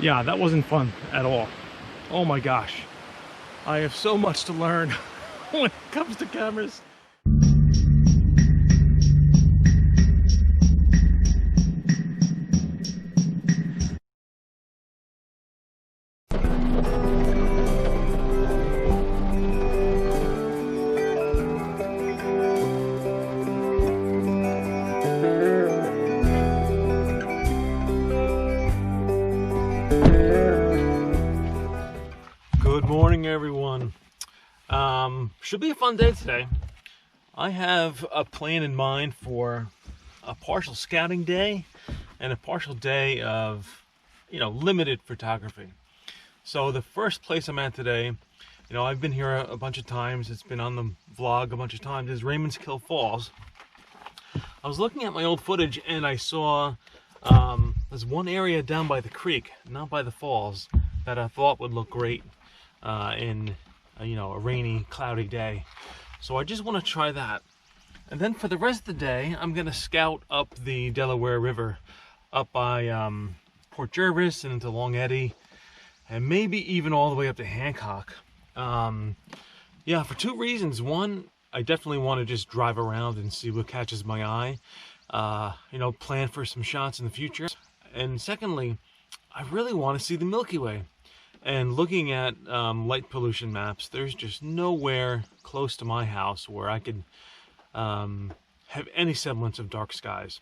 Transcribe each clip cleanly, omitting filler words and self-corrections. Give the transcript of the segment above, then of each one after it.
Yeah, that wasn't fun at all. Oh my gosh. I have so much to learn when it comes to cameras. Good morning, everyone. Should be a fun day today. I have a plan in mind for a partial scouting day and a partial day of, limited photography. So the first place I'm at today, I've been here a bunch of times. It's been on the vlog a bunch of times. Is Raymond's Kill Falls. I was looking at my old footage and I saw there's one area down by the creek, not by the falls, that I thought would look great in a rainy, cloudy day. So I just want to try that. And then for the rest of the day, I'm going to scout up the Delaware River, up by Port Jervis and into Long Eddy, and maybe even all the way up to Hancock. Yeah, for two reasons. One, I definitely want to just drive around and see what catches my eye, plan for some shots in the future. And secondly, I really want to see the Milky Way. And looking at light pollution maps, there's just nowhere close to my house where I could have any semblance of dark skies.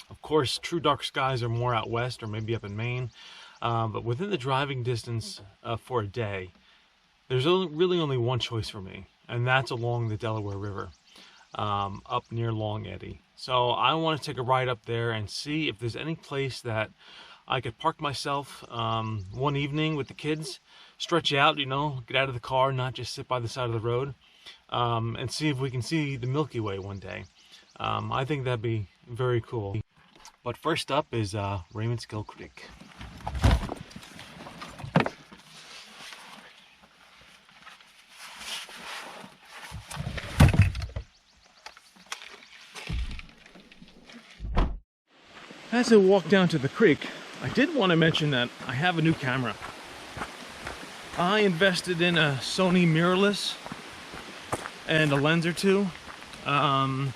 Of course, true dark skies are more out west or maybe up in Maine, but within the driving distance for a day, there's really only one choice for me, and that's along the Delaware River, up near Long Eddy. So I want to take a ride up there and see if there's any place that I could park myself one evening with the kids, stretch out, get out of the car, not just sit by the side of the road, and see if we can see the Milky Way one day. I think that'd be very cool. But first up is Raymond's Kill Creek. As I walk down to the creek, I did want to mention that I have a new camera. I invested in a Sony mirrorless and a lens or two. And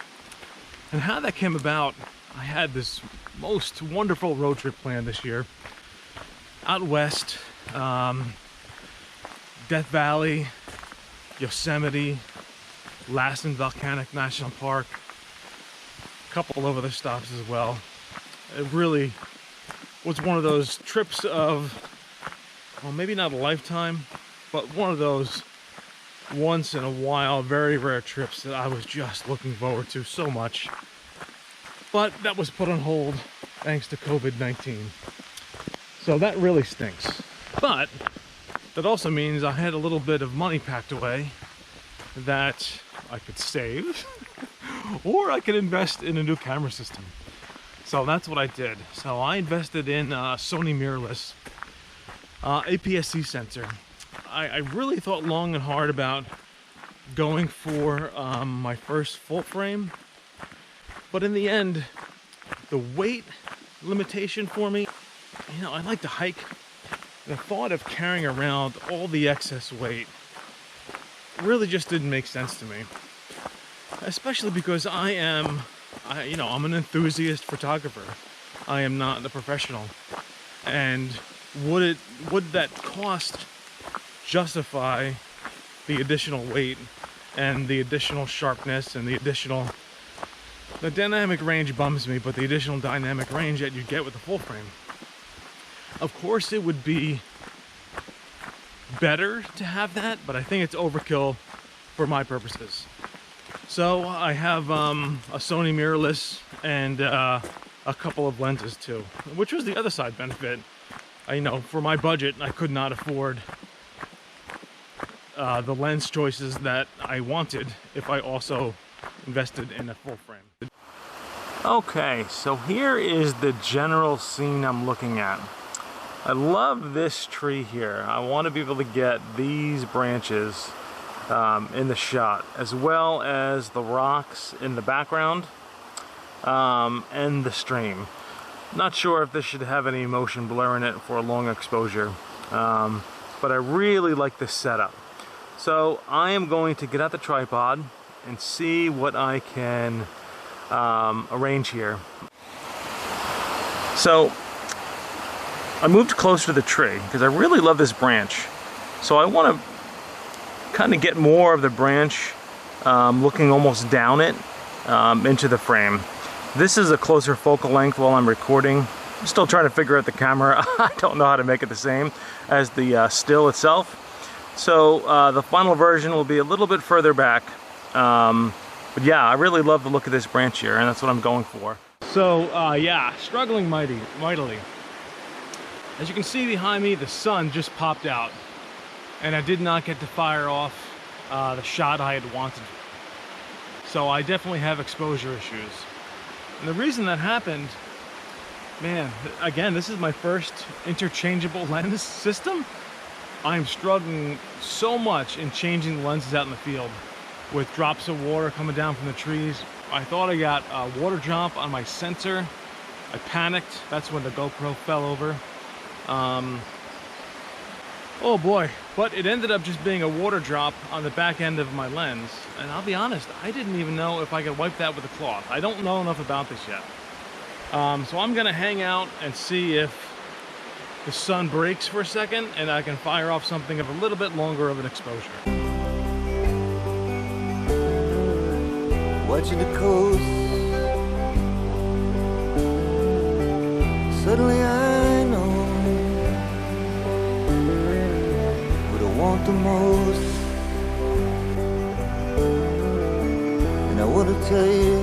how that came about, I had this most wonderful road trip planned this year. Out west, Death Valley, Yosemite, Lassen Volcanic National Park, a couple of other stops as well. It really was one of those trips of, well, maybe not a lifetime, but one of those once in a while, very rare trips that I was just looking forward to so much. But that was put on hold thanks to COVID-19. So that really stinks. But that also means I had a little bit of money packed away that I could save or I could invest in a new camera system. So that's what I did. So I invested in Sony mirrorless APS-C sensor. I really thought long and hard about going for my first full frame, but in the end, the weight limitation for me, I like to hike. The thought of carrying around all the excess weight really just didn't make sense to me, especially because I'm an enthusiast photographer. I am not the professional. And would that cost justify the additional weight and the additional sharpness and the dynamic range bums me, but the additional dynamic range that you get with the full frame? Of course it would be better to have that, but I think it's overkill for my purposes. So I have a Sony mirrorless and a couple of lenses too, which was the other side benefit. For my budget, I could not afford the lens choices that I wanted if I also invested in a full frame. Okay, so here is the general scene I'm looking at. I love this tree here. I want to be able to get these branches in the shot, as well as the rocks in the background and the stream. Not sure if this should have any motion blur in it for a long exposure, but I really like this setup. So I am going to get out the tripod and see what I can arrange here. So I moved closer to the tree because I really love this branch. So I want to kind of get more of the branch looking almost down it into the frame. This is a closer focal length while I'm recording. I'm still trying to figure out the camera. I don't know how to make it the same as the still itself. So the final version will be a little bit further back. But yeah, I really love the look of this branch here, and that's what I'm going for. So yeah, struggling mightily. As you can see behind me, the sun just popped out, and I did not get to fire off the shot I had wanted. So I definitely have exposure issues. And the reason that happened, man, again, this is my first interchangeable lens system. I'm struggling so much in changing the lenses out in the field with drops of water coming down from the trees. I thought I got a water drop on my sensor. I panicked. That's when the GoPro fell over. Oh boy, but it ended up just being a water drop on the back end of my lens. And I'll be honest, I didn't even know if I could wipe that with a cloth. I don't know enough about this yet. So I'm gonna hang out and see if the sun breaks for a second and I can fire off something of a little bit longer of an exposure. Watching the coast, suddenly I know what I want the most, and I want to tell you,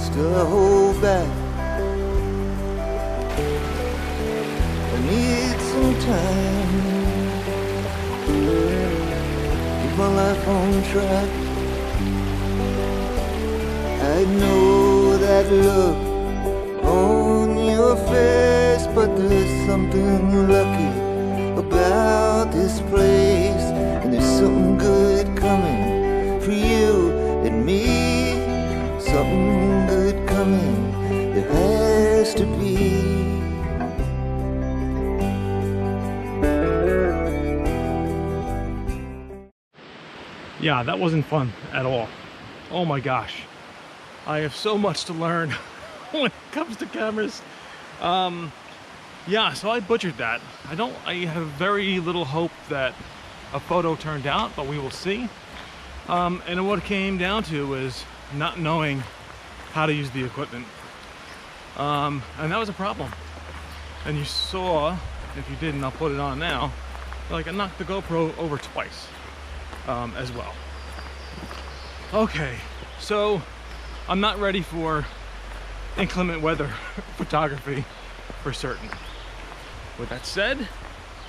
still I hold back. I need some time, keep my life on track. I know that look on your face, but there's something lucky about this place, and there's something good coming for you and me. Something good coming, there has to be. Yeah, that wasn't fun at all. Oh my gosh. I have so much to learn when it comes to cameras. Yeah, so I butchered that. I have very little hope that a photo turned out, but we will see. And what it came down to was not knowing how to use the equipment. And that was a problem. And you saw, if you didn't, I'll put it on now, like I knocked the GoPro over twice. As well. Okay, so I'm not ready for inclement weather photography for certain. With that said,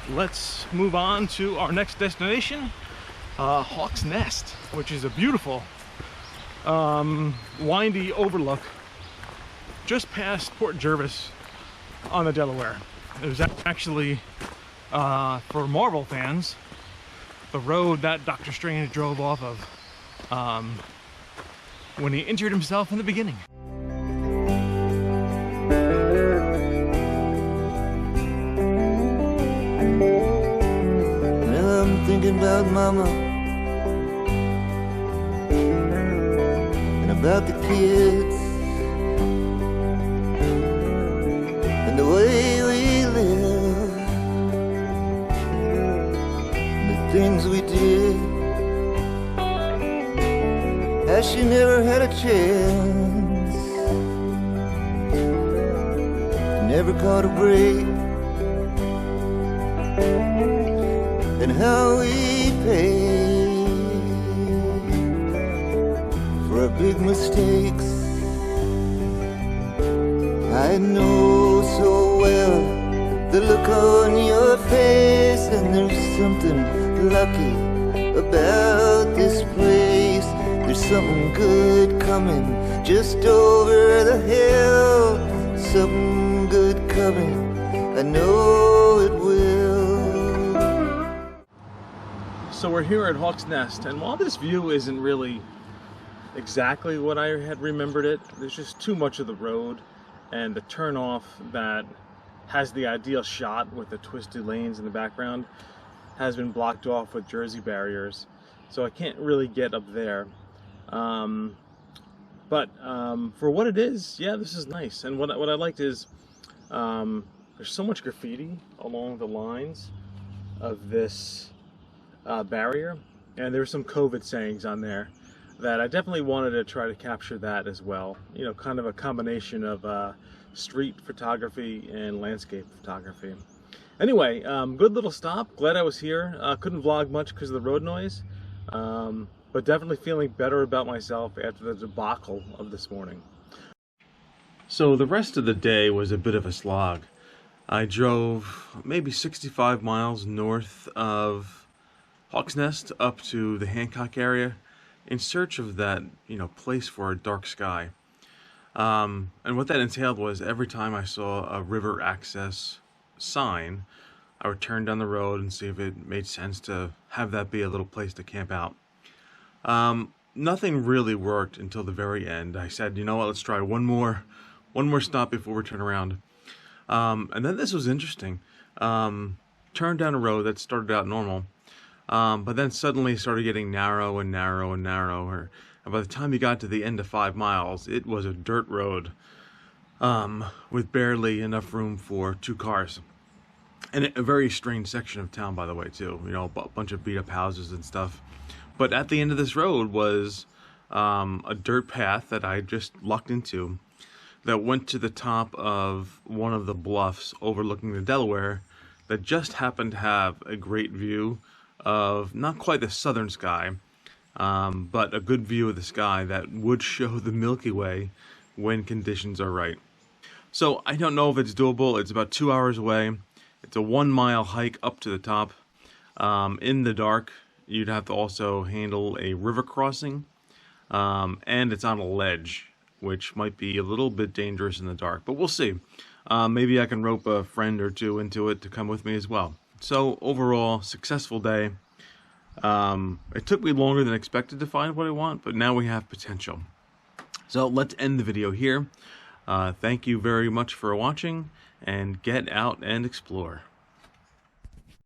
let's move on to our next destination, Hawk's Nest, which is a beautiful windy overlook just past Port Jervis on the Delaware. It was actually, for Marvel fans, the road that Dr. Strange drove off of when he injured himself in the beginning. Well, I'm thinking about Mama and about the kids and the way we live, things we did, as she never had a chance, never caught a break, and how we paid for our big mistakes. I know so well the look on your face, and there's something lucky about this place. There's something good coming just over the hill. Something good coming, I know it will. So we're here at Hawk's Nest, and while this view isn't really exactly what I had remembered it. There's just too much of the road, and the turnoff that has the ideal shot with the twisted lanes in the background has been blocked off with Jersey barriers, so I can't really get up there. But for what it is, yeah, this is nice. And what I liked is there's so much graffiti along the lines of this barrier, and there were some COVID sayings on there that I definitely wanted to try to capture that as well. You know, kind of a combination of street photography and landscape photography. Anyway, good little stop. Glad I was here. Couldn't vlog much because of the road noise, but definitely feeling better about myself after the debacle of this morning. So the rest of the day was a bit of a slog. I drove maybe 65 miles north of Hawks Nest up to the Hancock area in search of that, place for a dark sky. And what that entailed was every time I saw a river access sign, I would turn down the road and see if it made sense to have that be a little place to camp out. Nothing really worked until the very end. I said, you know what, let's try one more stop before we turn around. And then this was interesting. Turned down a road that started out normal, but then suddenly started getting narrow and narrow and narrower. And by the time you got to the end of 5 miles, it was a dirt road with barely enough room for 2 cars. And a very strange section of town, by the way, too. A bunch of beat-up houses and stuff. But at the end of this road was a dirt path that I just lucked into that went to the top of one of the bluffs overlooking the Delaware that just happened to have a great view of not quite the southern sky, but a good view of the sky that would show the Milky Way when conditions are right. So I don't know if it's doable. It's about 2 hours away. It's a 1 mile hike up to the top. In the dark, you'd have to also handle a river crossing, and it's on a ledge, which might be a little bit dangerous in the dark, but we'll see. Maybe I can rope a friend or two into it to come with me as well. So overall, successful day. It took me longer than expected to find what I want, but now we have potential. So let's end the video here. Thank you very much for watching, and get out and explore.